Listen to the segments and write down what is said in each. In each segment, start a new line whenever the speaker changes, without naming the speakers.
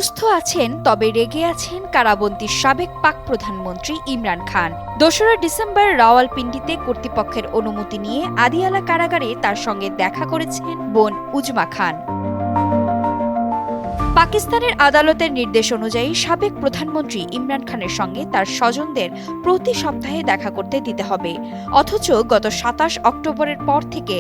সুস্থ আছেন, তবে রেগে আছেন কারাবন্দী সাবেক পাক প্রধানমন্ত্রী ইমরান খান। ২রা ডিসেম্বর রাওয়ালপিন্ডিতে কর্তৃপক্ষের অনুমতি নিয়ে আদিয়ালা কারাগারে তার সঙ্গে দেখা করেছেন বোন উজমা খান। পাকিস্তানের আদালতের নির্দেশ অনুযায়ী সাবেক প্রধানমন্ত্রী ইমরান খানের সঙ্গে তার স্বজনদের প্রতি সপ্তাহে দেখা করতে দিতে হবে। অথচ গত ২৭ অক্টোবরের পর থেকে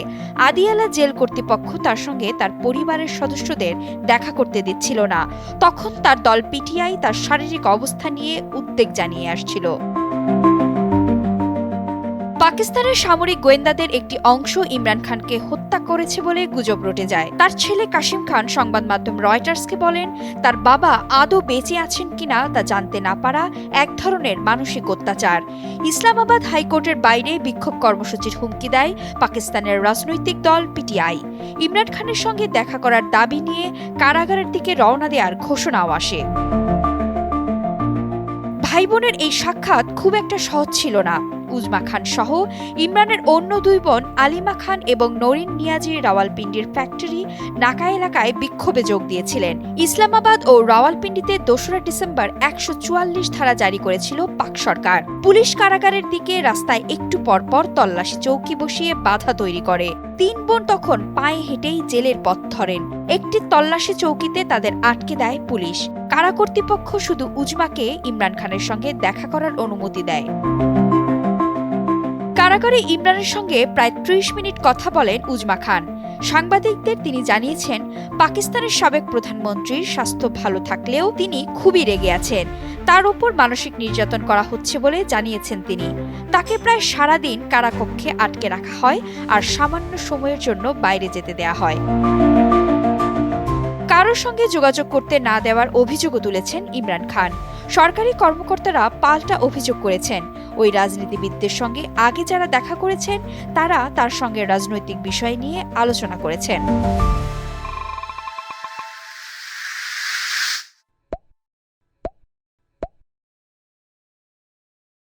আদিয়ালা জেল কর্তৃপক্ষ তার সঙ্গে তার পরিবারের সদস্যদের দেখা করতে দিচ্ছিল না। তখন তার দল পিটিআই তার শারীরিক অবস্থা নিয়ে উদ্বেগ জানিয়ে আসছিল। পাকিস্তানের সামরিক গোয়েন্দাদের একটি অংশ ইমরান খানকে হত্যা করেছে বলে গুজব রটে যায়। তার ছেলে কাশিম খান সংবাদ মাধ্যম রয়টার্সকে বলেন, তার বাবা আদৌ বেঁচে আছেন কিনা তা জানতে না পারা এক ধরনের মানসিক অত্যাচার। ইসলামাবাদ হাইকোর্টের বাইরে বিক্ষোভ কর্মসূচির হুমকি দেয় পাকিস্তানের রাজনৈতিক দল পিটিআই। ইমরান খানের সঙ্গে দেখা করার দাবি নিয়ে কারাগারের দিকে রওনা দেওয়ার ঘোষণাও আসে। ভাই বোনের এই সাক্ষাৎ খুব একটা সহজ ছিল না। উজমা খান সহ ইমরানের অন্য দুই বোন আলিমা খান এবং নরিন নিয়াজি রাওয়ালপিন্ডির ফ্যাক্টরি নাকা এলাকায় বিক্ষোভে যোগ দিয়েছিলেন। ইসলামাবাদ ও রাওয়ালপিন্ডিতে ২রা ডিসেম্বর ১৪৪ ধারা জারি করেছিল পাক সরকার। পুলিশ কারাগারের দিকে রাস্তায় একটু পরপর তল্লাশি চৌকি বসিয়ে বাধা তৈরি করে। ৩ বোন তখন পায়ে হেঁটেই জেলের পথ ধরেন। একটি তল্লাশি চৌকিতে তাদের আটকে দেয় পুলিশ। কারা কর্তৃপক্ষ শুধু উজমাকে ইমরান খানের সঙ্গে দেখা করার অনুমতি দেয়। কারাগারে ইমরানের সঙ্গে প্রায় ৩০ মিনিট কথা বলেন উজমা খান। সাংবাদিকদের তিনি জানিয়েছেন, পাকিস্তানের সাবেক প্রধানমন্ত্রীর স্বাস্থ্য ভালো থাকলেও তিনি খুবই রেগে আছেন। তার উপর মানসিক নির্যাতন করা হচ্ছে বলে জানিয়েছেন তিনি। তাকে প্রায় সারাদিন কারাকক্ষে আটকে রাখা হয় আর সামান্য সময়ের জন্য বাইরে যেতে দেয়া হয়। কারোর সঙ্গে যোগাযোগ করতে না দেওয়ার অভিযোগও তুলেছেন ইমরান খান। সরকারি কর্মকর্তারা পাল্টা অভিযোগ করেছেন, ওই রাজনীতিবিদদের সঙ্গে আগে যারা দেখা করেছেন তারা তার সঙ্গে রাজনৈতিক বিষয় নিয়ে আলোচনা করেছেন।